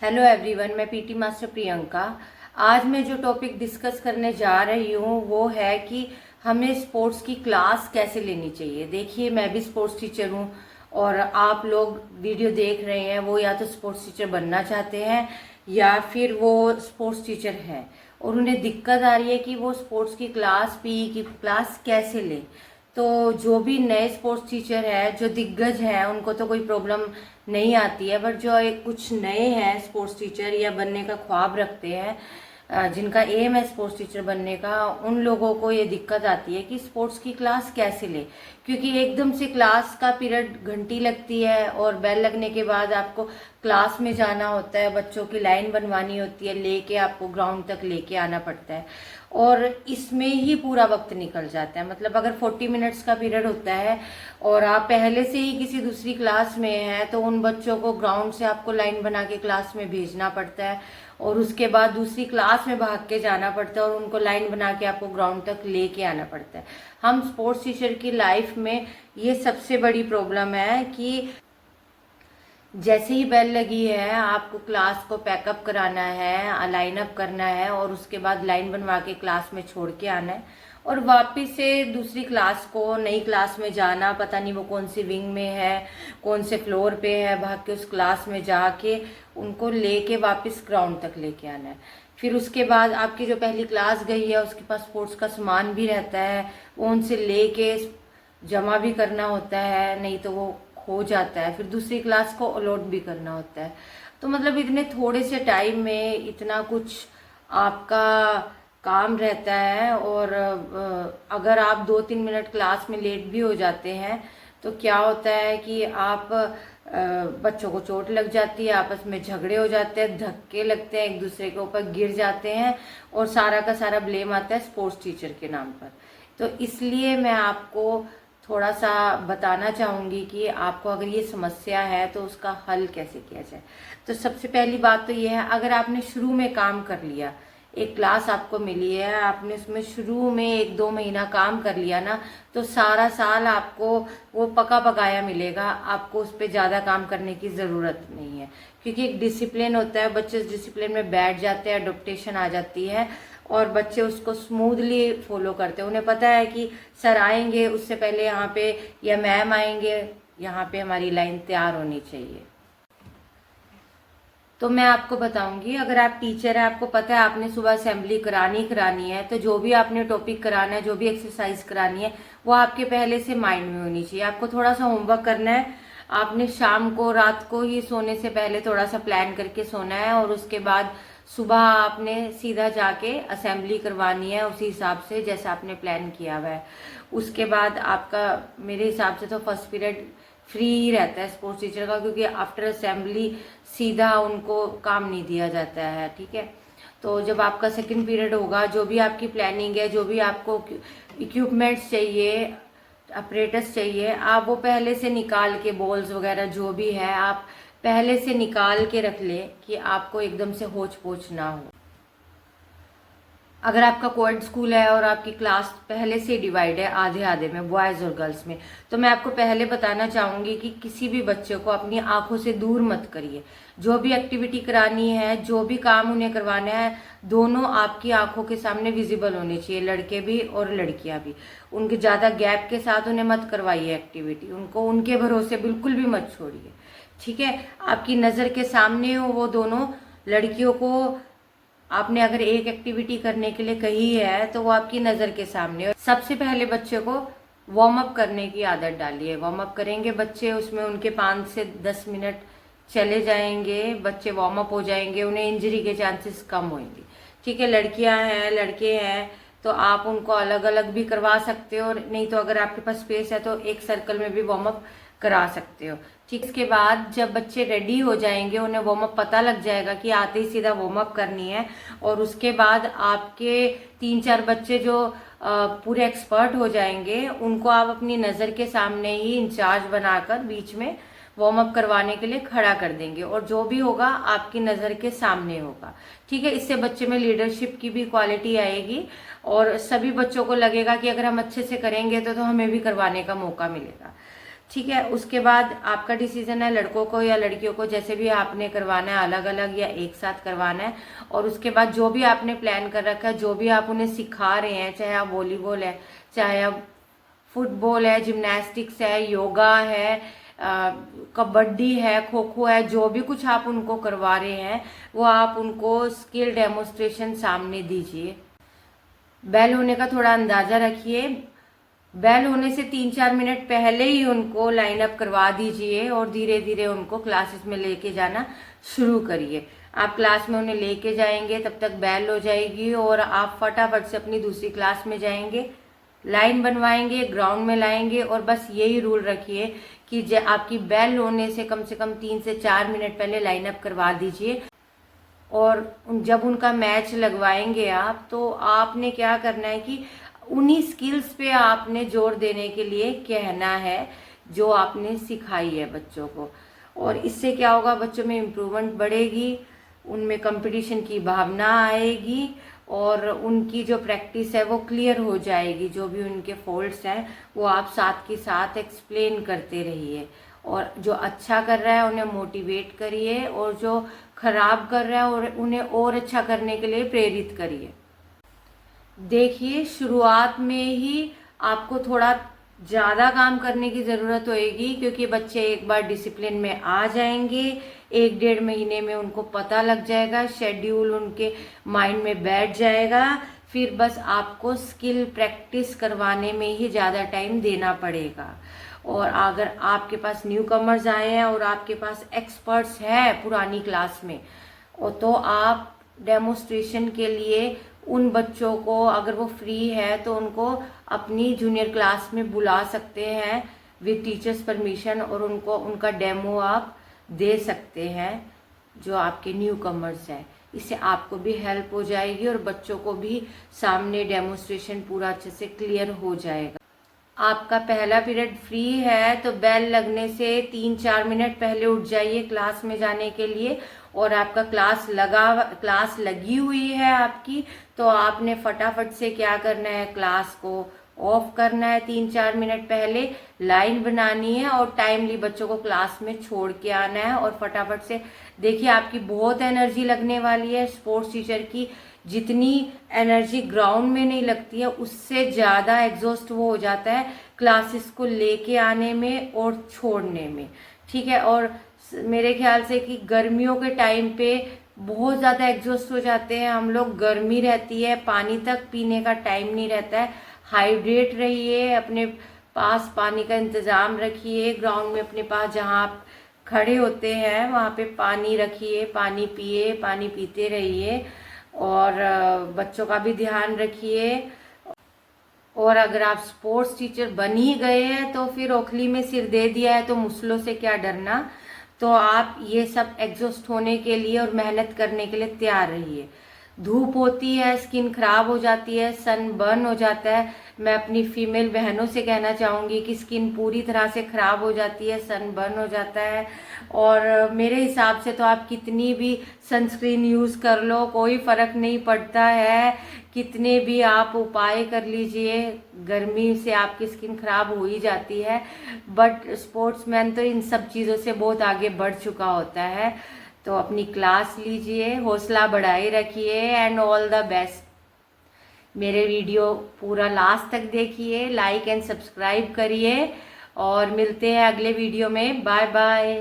Hello everyone, मैं PT master Priyanka. आज मैं जो टॉपिक डिस्कस करने जा रही हूँ वो है कि हमें स्पोर्ट्स की क्लास कैसे लेनी चाहिए। देखिए, मैं भी स्पोर्ट्स टीचर हूँ और आप लोग वीडियो देख रहे हैं वो या तो स्पोर्ट्स टीचर बनना चाहते हैं या फिर वो स्पोर्ट्स टीचर हैं और उन्हें दिक्कत आ रही है कि वो स्पोर्ट्स की क्लास, पीई की क्लास कैसे लें। तो जो भी नए स्पोर्ट्स टीचर है, जो दिग्गज हैं, उनको तो कोई प्रॉब्लम नहीं आती है, बट जो एक कुछ नए हैं स्पोर्ट्स टीचर या बनने का ख्वाब रखते हैं, जिनका एम है स्पोर्ट्स टीचर बनने का, उन लोगों को ये दिक्कत आती है कि स्पोर्ट्स की क्लास कैसे ले। क्योंकि एकदम से क्लास का पीरियड घंटी लगती है और बेल लगने के बाद आपको क्लास में जाना होता है, बच्चों की लाइन बनवानी होती है, लेके आपको ग्राउंड तक लेके आना पड़ता है और इसमें ही पूरा वक्त निकल जाता है। मतलब अगर 40 मिनट्स का पीरियड होता है और आप पहले से ही किसी दूसरी क्लास में हैं तो उन बच्चों को ग्राउंड से आपको लाइन बना के क्लास में भेजना पड़ता है और उसके बाद दूसरी क्लास में भाग के जाना पड़ता है और उनको लाइन बना के आपको ग्राउंड तक लेके आना पड़ता है। हम स्पोर्ट्स टीचर की लाइफ में ये सबसे बड़ी प्रॉब्लम है कि जैसे ही बेल लगी है आपको क्लास को पैकअप कराना है, लाइन अप करना है और उसके बाद लाइन बनवा के क्लास में छोड़ के आना है और वापस से दूसरी क्लास को, नई क्लास में जाना। पता नहीं वो कौन सी विंग में है, कौन से फ्लोर पे है, भाग के उस क्लास में जाके उनको लेके वापस ग्राउंड तक लेके आना है। फिर उसके बाद आपकी जो पहली क्लास गई है उसके पास स्पोर्ट्स का सामान भी रहता है, वो उनसे लेके जमा भी करना होता है, नहीं तो वो हो जाता है। फिर दूसरी क्लास को अलॉट भी करना होता है। तो मतलब इतने थोड़े से टाइम में इतना कुछ आपका काम रहता है और अगर आप 2-3 मिनट क्लास में लेट भी हो जाते हैं तो क्या होता है कि आप बच्चों को चोट लग जाती है, आपस में झगड़े हो जाते हैं, धक्के लगते हैं, एक दूसरे के ऊपर गिर जाते हैं और सारा का सारा ब्लेम आता है स्पोर्ट्स टीचर के नाम पर। तो इसलिए मैं आपको थोड़ा सा बताना चाहूँगी कि आपको अगर ये समस्या है तो उसका हल कैसे किया जाए। तो सबसे पहली बात तो ये है, अगर आपने शुरू में काम कर लिया, एक क्लास आपको मिली है, आपने उसमें शुरू में 1-2 महीना काम कर लिया ना, तो सारा साल आपको वो पका पकाया मिलेगा। आपको उस पर ज़्यादा काम करने की ज़रूरत नहीं है क्योंकि एक डिसिप्लिन होता है, बच्चे उस डिसिप्लिन में बैठ जाते हैं, अडोप्टेशन आ जाती है और बच्चे उसको स्मूथली फॉलो करते हैं। उन्हें पता है कि सर आएंगे उससे पहले यहाँ पे, या मैम आएंगे, यहाँ पे हमारी लाइन तैयार होनी चाहिए। तो मैं आपको बताऊंगी, अगर आप टीचर है, आपको पता है आपने सुबह असेंबली करानी है, तो जो भी आपने टॉपिक कराना है, जो भी एक्सरसाइज करानी है, वो आपके पहले से माइंड में होनी चाहिए। आपको थोड़ा सा होमवर्क करना है, आपने शाम को, रात को ही सोने से पहले थोड़ा सा प्लान करके सोना है और उसके बाद सुबह आपने सीधा जाके असेंबली करवानी है उसी हिसाब से जैसा आपने प्लान किया हुआ है। उसके बाद आपका, मेरे हिसाब से तो फर्स्ट पीरियड फ्री ही रहता है स्पोर्ट्स टीचर का, क्योंकि आफ्टर असेंबली सीधा उनको काम नहीं दिया जाता है। ठीक है, तो जब आपका सेकंड पीरियड होगा, जो भी आपकी प्लानिंग है, जो भी आपको इक्विपमेंट्स चाहिए, अपरेटस चाहिए, आप वो पहले से निकाल के, बॉल्स वगैरह जो भी है आप पहले से निकाल के रख ले कि आपको एकदम से होच पोच ना हो। अगर आपका कोएड स्कूल है और आपकी क्लास पहले से डिवाइड है आधे आधे में, बॉयज़ और गर्ल्स में, तो मैं आपको पहले बताना चाहूँगी कि किसी भी बच्चे को अपनी आंखों से दूर मत करिए। जो भी एक्टिविटी करानी है, जो भी काम उन्हें करवाना है, दोनों आपकी आंखों के सामने विजिबल होने चाहिए, लड़के भी और लड़कियाँ भी। उनके ज़्यादा गैप के साथ उन्हें मत करवाइए एक्टिविटी, उनको उनके भरोसे बिल्कुल भी मत छोड़िए। ठीक है, आपकी नज़र के सामने हो वो दोनों। लड़कियों को आपने अगर एक एक्टिविटी करने के लिए कही है तो वो आपकी नज़र के सामने हो। सबसे पहले बच्चे को वार्म अप करने की आदत डालिए। वार्म अप करेंगे बच्चे, उसमें उनके 5 से 10 मिनट चले जाएंगे, बच्चे वार्म अप हो जाएंगे, उन्हें इंजरी के चांसेस कम होंगे। ठीक है, लड़कियां हैं, लड़के हैं, तो आप उनको अलग अलग भी करवा सकते हो, नहीं तो अगर आपके पास स्पेस है तो एक सर्कल में भी वार्म अप करा सकते हो। ठीक, इसके बाद जब बच्चे रेडी हो जाएंगे, उन्हें वार्म अप पता लग जाएगा कि आते ही सीधा वार्म अप करनी है, और उसके बाद आपके 3-4 बच्चे जो पूरे एक्सपर्ट हो जाएंगे, उनको आप अपनी नज़र के सामने ही इंचार्ज बनाकर बीच में वार्म अप करवाने के लिए खड़ा कर देंगे और जो भी होगा आपकी नज़र के सामने होगा। ठीक है, इससे बच्चे में लीडरशिप की भी क्वालिटी आएगी और सभी बच्चों को लगेगा कि अगर हम अच्छे से करेंगे तो हमें भी करवाने का मौका मिलेगा। ठीक है। उसके बाद आपका डिसीजन है, लड़कों को या लड़कियों को जैसे भी आपने करवाना है, अलग अलग या एक साथ करवाना है। और उसके बाद जो भी आपने प्लान कर रखा है, जो भी आप उन्हें सिखा रहे हैं, चाहे आप वॉलीबॉल है, चाहे आप फुटबॉल है, जिम्नास्टिक्स है, योगा है, कबड्डी है, खो खो है, जो भी कुछ आप उनको करवा रहे हैं वो आप उनको स्किल डेमोस्ट्रेशन सामने दीजिए। बेल होने का थोड़ा अंदाजा रखिए। बेल होने से 3-4 मिनट पहले ही उनको लाइन अप करवा दीजिए और धीरे धीरे उनको क्लासेस में लेके जाना शुरू करिए। आप क्लास में उन्हें लेके जाएंगे, तब तक बेल हो जाएगी और आप फटाफट से अपनी दूसरी क्लास में जाएंगे, लाइन बनवाएंगे, ग्राउंड में लाएंगे। और बस यही रूल रखिए कि आपकी बेल होने से कम 3 से 4 मिनट पहले लाइन अप करवा दीजिए। और जब उनका मैच लगवाएंगे आप, तो आपने क्या करना है कि उन्हीं स्किल्स पे आपने जोर देने के लिए कहना है जो आपने सिखाई है बच्चों को। और इससे क्या होगा, बच्चों में इम्प्रूवमेंट बढ़ेगी, उनमें कंपटीशन की भावना आएगी और उनकी जो प्रैक्टिस है वो क्लियर हो जाएगी। जो भी उनके फॉल्ट्स हैं वो आप साथ के साथ एक्सप्लेन करते रहिए। और जो अच्छा कर रहा है उन्हें मोटिवेट करिए और जो खराब कर रहा है और उन्हें और अच्छा करने के लिए प्रेरित करिए। देखिए, शुरुआत में ही आपको थोड़ा ज़्यादा काम करने की ज़रूरत होएगी, क्योंकि बच्चे एक बार डिसिप्लिन में आ जाएंगे, 1-1.5 महीने में उनको पता लग जाएगा, शेड्यूल उनके माइंड में बैठ जाएगा। फिर बस आपको स्किल प्रैक्टिस करवाने में ही ज़्यादा टाइम देना पड़ेगा। और अगर आपके पास न्यू कमर्स आए हैं और आपके पास एक्सपर्ट्स हैं पुरानी क्लास में, और तो आप डेमोस्ट्रेशन के लिए उन बच्चों को, अगर वो फ्री है तो उनको अपनी जूनियर क्लास में बुला सकते हैं विद टीचर्स परमिशन, और उनको उनका डेमो आप दे सकते हैं जो आपके न्यू कमर्स हैं। इससे आपको भी हेल्प हो जाएगी और बच्चों को भी सामने डेमोस्ट्रेशन पूरा अच्छे से क्लियर हो जाएगा। आपका पहला पीरियड फ्री है तो बेल लगने से 3-4 मिनट पहले उठ जाइए क्लास में जाने के लिए। और आपका क्लास लगी हुई है आपकी, तो आपने फटाफट से क्या करना है, क्लास को ऑफ करना है 3-4 मिनट पहले, लाइन बनानी है और टाइमली बच्चों को क्लास में छोड़ के आना है। और फटाफट से देखिए, आपकी बहुत एनर्जी लगने वाली है। स्पोर्ट्स टीचर की जितनी एनर्जी ग्राउंड में नहीं लगती है, उससे ज़्यादा एग्जॉस्ट वो हो जाता है क्लासेस को लेके आने में और छोड़ने में। ठीक है। और मेरे ख्याल से कि गर्मियों के टाइम पे बहुत ज़्यादा एग्जॉस्ट हो जाते हैं हम लोग, गर्मी रहती है, पानी तक पीने का टाइम नहीं रहता है। हाइड्रेट रहिए, अपने पास पानी का इंतज़ाम रखिए, ग्राउंड में अपने पास जहाँ आप खड़े होते हैं वहाँ पे पानी रखिए, पानी पिए, पानी पीते रहिए। और बच्चों का भी ध्यान रखिए। और अगर आप स्पोर्ट्स टीचर बन ही गए हैं तो फिर ओखली में सिर दे दिया है तो मुसलों से क्या डरना। तो आप ये सब एग्जॉस्ट होने के लिए और मेहनत करने के लिए तैयार रहिए। धूप होती है, स्किन खराब हो जाती है, सन बर्न हो जाता है। मैं अपनी फीमेल बहनों से कहना चाहूँगी कि स्किन पूरी तरह से खराब हो जाती है, सन बर्न हो जाता है। और मेरे हिसाब से तो आप कितनी भी सनस्क्रीन यूज़ कर लो, कोई फ़र्क नहीं पड़ता है। कितने भी आप उपाय कर लीजिए, गर्मी से आपकी स्किन खराब हो ही जाती है। बट स्पोर्ट्समैन तो इन सब चीज़ों से बहुत आगे बढ़ चुका होता है। तो अपनी क्लास लीजिए, हौसला बढ़ाए रखिए एंड ऑल द बेस्ट। मेरे वीडियो पूरा लास्ट तक देखिए, लाइक एंड सब्सक्राइब करिए और मिलते हैं अगले वीडियो में। Bye bye.